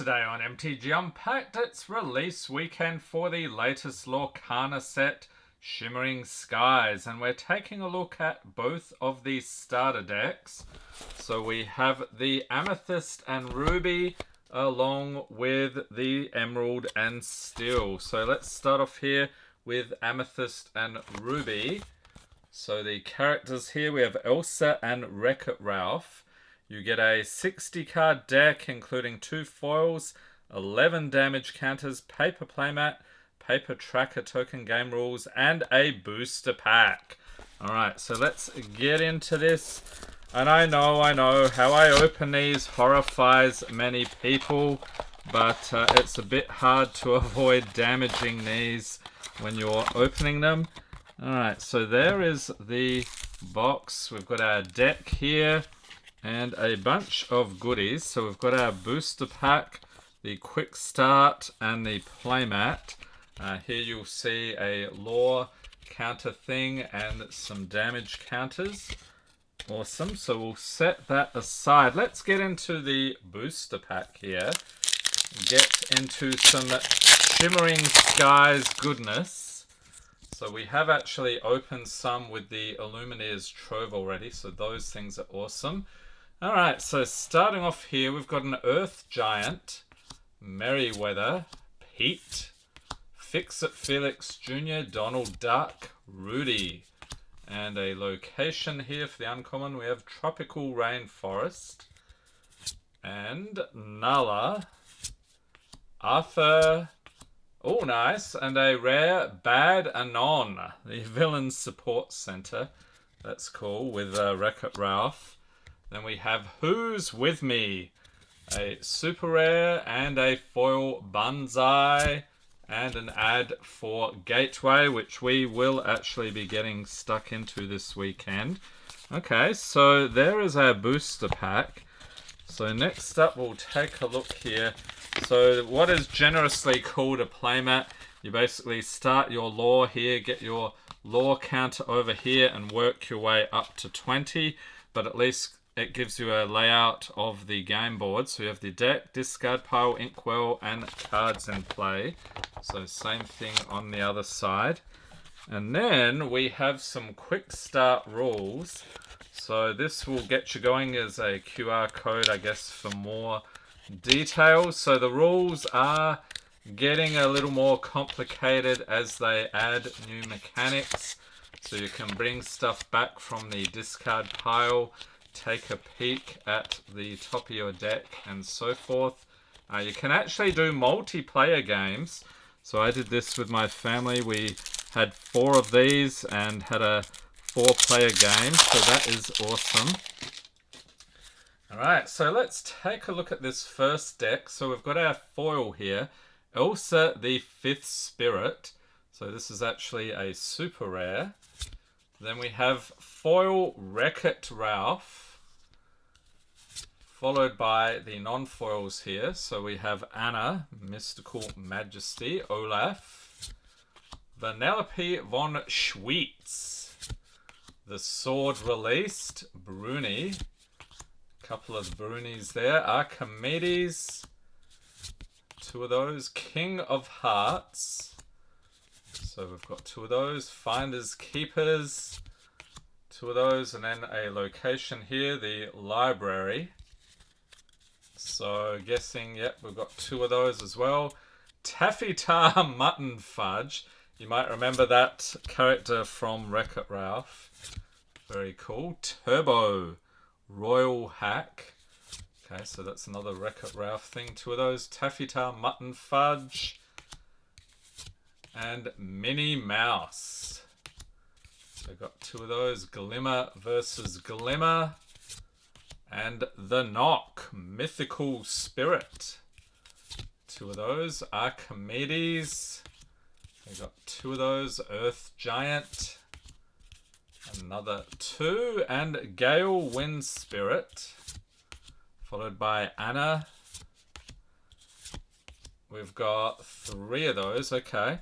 today on MTG Unpacked, it's release weekend for the latest Lorcana set, Shimmering Skies, and we're taking a look at both of these starter decks. So we have the Amethyst and Ruby along with the Emerald and Steel. So let's start off here with Amethyst and Ruby. So the characters here, we have Elsa and Wreck-It Ralph. You get a 60 card deck including 2 foils, 11 damage counters, paper playmat, paper tracker token game rules, and a booster pack. Alright, so let's get into this. And I know how I open these horrifies many people, but it's a bit hard to avoid damaging these when you're opening them. Alright, so there is the box. We've got our deck here and a bunch of goodies. So we've got our booster pack, the quick start, and the playmat. Here you'll see a lore counter thing and some damage counters. Awesome, so we'll set that aside. Let's get into the booster pack here. Get into some Shimmering Skies goodness. So we have actually opened some with the Illumineer's Trove already, so those things are awesome. Alright, so starting off here, we've got an Earth Giant, Merryweather, Pete, Fix-It Felix Jr., Donald Duck, Rudy. And a location here for the uncommon, we have Tropical Rainforest, and Nala, Arthur, oh nice, and a rare Bad Anon, the Villain Support Center. That's cool, with Wreck-It Ralph. Then we have Who's With Me, a super rare and a foil Banzai, and an ad for Gateway, which we will actually be getting stuck into this weekend. Okay, so there is our booster pack. So next up, we'll take a look here. So what is generously called a playmat, you basically start your lore here, get your lore counter over here, and work your way up to 20, but at least it gives you a layout of the game board. So you have the deck, discard pile, inkwell, and cards in play. So same thing on the other side. And then we have some quick start rules. So this will get you going as a QR code, I guess, for more details. So the rules are getting a little more complicated as they add new mechanics. So you can bring stuff back from the discard pile, take a peek at the top of your deck, and so forth. You can actually do multiplayer games. So I did this with my family. We had 4 of these and had a 4-player game. So that is awesome. Alright, so let's take a look at this first deck. So we've got our foil here, Elsa the 5th Spirit. So this is actually a super rare. Then we have foil Wreck-It Ralph, followed by the non-foils here. So we have Anna, Mystical Majesty, Olaf, Vanellope von Schweetz, the Sword Released, Bruni, couple of Brunis there, Archimedes, 2 of those, King of Hearts. So we've got 2 of those, Finders Keepers, 2 of those, and then a location here, the Library. So guessing, yep, we've got 2 of those as well. Taffy Tar Mutton Fudge. You might remember that character from Wreck-It Ralph. Very cool. Turbo Royal Hack. Okay, so that's another Wreck-It Ralph thing. 2 of those. Taffy Tar Mutton Fudge. And Minnie Mouse. So got 2 of those. Glimmer versus Glimmer. And The Knock, Mythical Spirit. 2 of those. Archimedes. We got 2 of those. Earth Giant. Another 2. And Gale Wind Spirit. Followed by Anna. We've got 3 of those. Okay.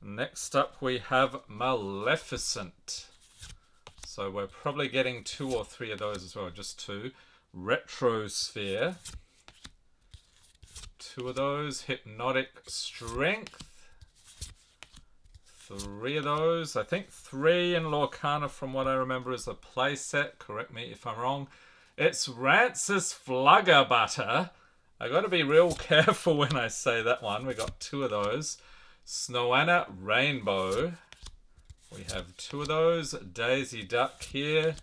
Next up we have Maleficent. So we're probably getting 2 or 3 of those as well. Just 2. Retrosphere. 2 of those. Hypnotic Strength. 3 of those. I think 3 in Lorcana from what I remember is a playset. Correct me if I'm wrong. It's Rancis Fluggerbutter. I got to be real careful when I say that one. We got 2 of those. Snowanna Rainbow. We have 2 of those. Daisy Duck here.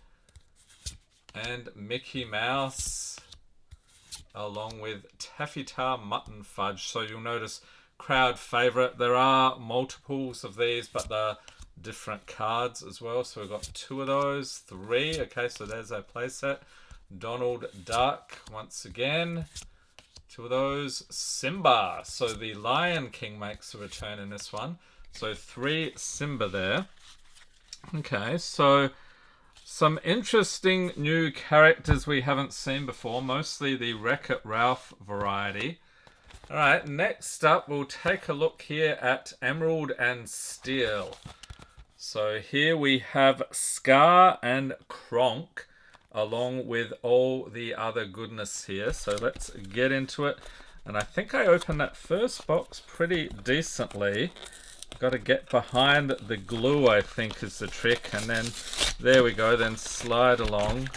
And Mickey Mouse. Along with Taffy Tar Mutton Fudge. So you'll notice crowd favorite. There are multiples of these, but they're different cards as well. So we've got 2 of those. 3. Okay, so there's our playset. Donald Duck once again. 2 of those. Simba. So the Lion King makes a return in this one. So 3 Simba there. Okay, so some interesting new characters we haven't seen before. Mostly the Wreck-It Ralph variety. Alright, next up we'll take a look here at Emerald and Steel. So here we have Scar and Kronk, along with all the other goodness here. So let's get into it. And I think I opened that first box pretty decently. Got to get behind the glue, I think, is the trick. And then, there we go, then slide along.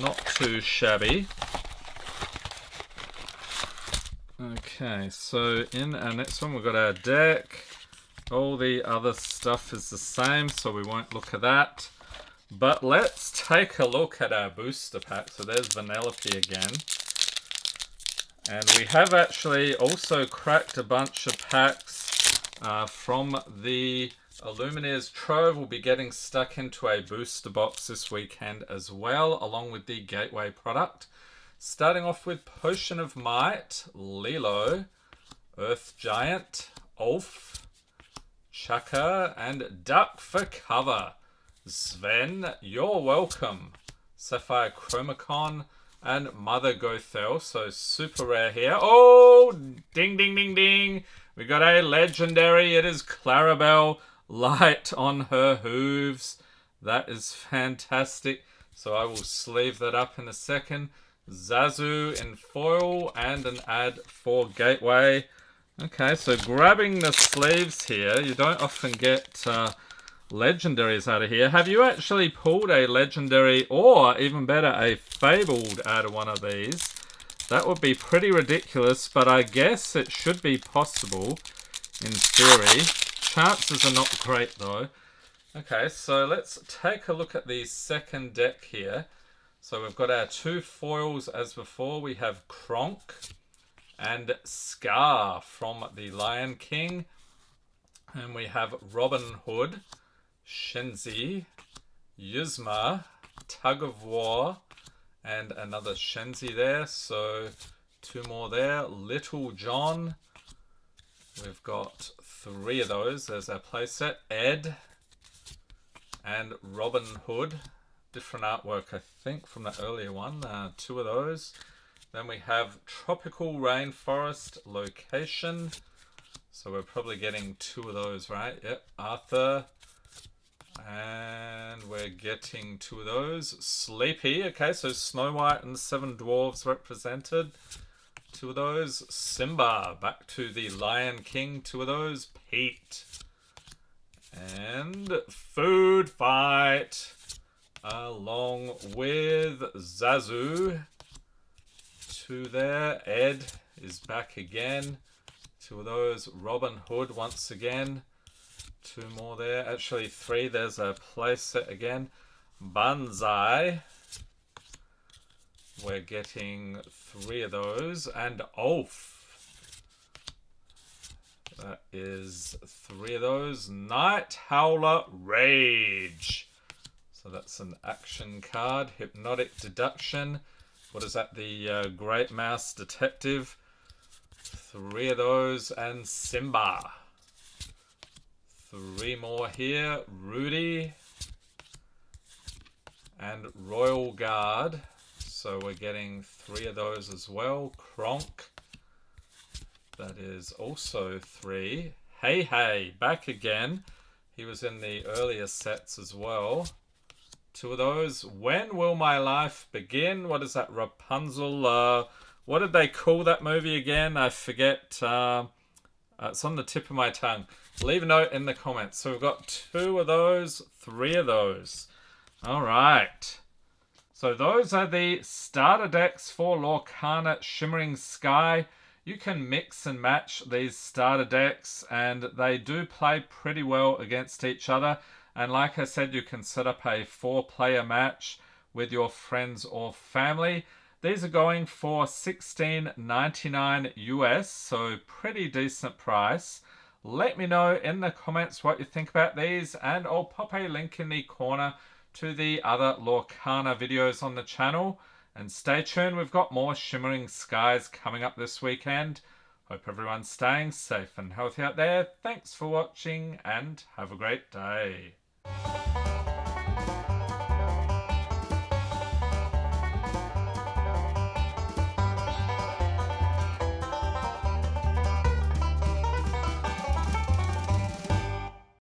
Not too shabby. Okay, so in our next one we've got our deck. All the other stuff is the same, so we won't look at that. But let's take a look at our booster pack. So there's Vanellope again. And we have actually also cracked a bunch of packs from the Illumineers Trove. We'll be getting stuck into a booster box this weekend as well, along with the Gateway product. Starting off with Potion of Might, Lilo, Earth Giant, Ulf, Chaka, and Duck for cover. Sven, you're welcome. Sapphire Chromacon and Mother Gothel. So super rare here. Oh, ding, ding, ding, ding. We got a legendary. It is Clarabelle, light on her hooves. That is fantastic. So I will sleeve that up in a second. Zazu in foil and an ad for Gateway. Okay, so grabbing the sleeves here. You don't often get legendaries out of here. Have you actually pulled a legendary or, even better, a fabled out of one of these? That would be pretty ridiculous, but I guess it should be possible in theory. Chances are not great though. Okay, so let's take a look at the second deck here. So we've got our 2 foils as before. We have Kronk and Scar from the Lion King. And we have Robin Hood, Shenzi, Yuzma, Tug of War, and another Shenzi there. So 2 more there. Little John. We've got 3 of those. There's our playset. Ed and Robin Hood. Different artwork, I think, from the earlier one. 2 of those. Then we have Tropical Rainforest Location. So we're probably getting 2 of those, right? Yep. Arthur. And we're getting 2 of those. Sleepy. Okay, so Snow White and 7 Dwarves represented. 2 of those. Simba. Back to the Lion King. 2 of those. Pete. And Food Fight. Along with Zazu. 2 there. Ed is back again. 2 of those. Robin Hood once again. 2 more there. Actually 3. There's a playset again. Banzai. We're getting 3 of those. And Ulf. That is 3 of those. Night Howler Rage. So that's an action card. Hypnotic Deduction. What is that? The Great Mouse Detective. 3 of those. And Simba. 3 more here. Rudy. And Royal Guard. So we're getting 3 of those as well. Kronk. That is also 3. Hey Hey. Back again. He was in the earlier sets as well. 2 of those. When Will My Life Begin? What is that? Rapunzel What did they call that movie again? I forget. It's on the tip of my tongue. Leave a note in the comments. So we've got 2 of those, 3 of those. All right. So those are the starter decks for Lorcana Shimmering Sky. You can mix and match these starter decks, and they do play pretty well against each other. And like I said, you can set up a 4-player match with your friends or family. These are going for $16.99 US, so pretty decent price. Let me know in the comments what you think about these, and I'll pop a link in the corner to the other Lorcana videos on the channel. And stay tuned, we've got more Shimmering Skies coming up this weekend. Hope everyone's staying safe and healthy out there. Thanks for watching and have a great day.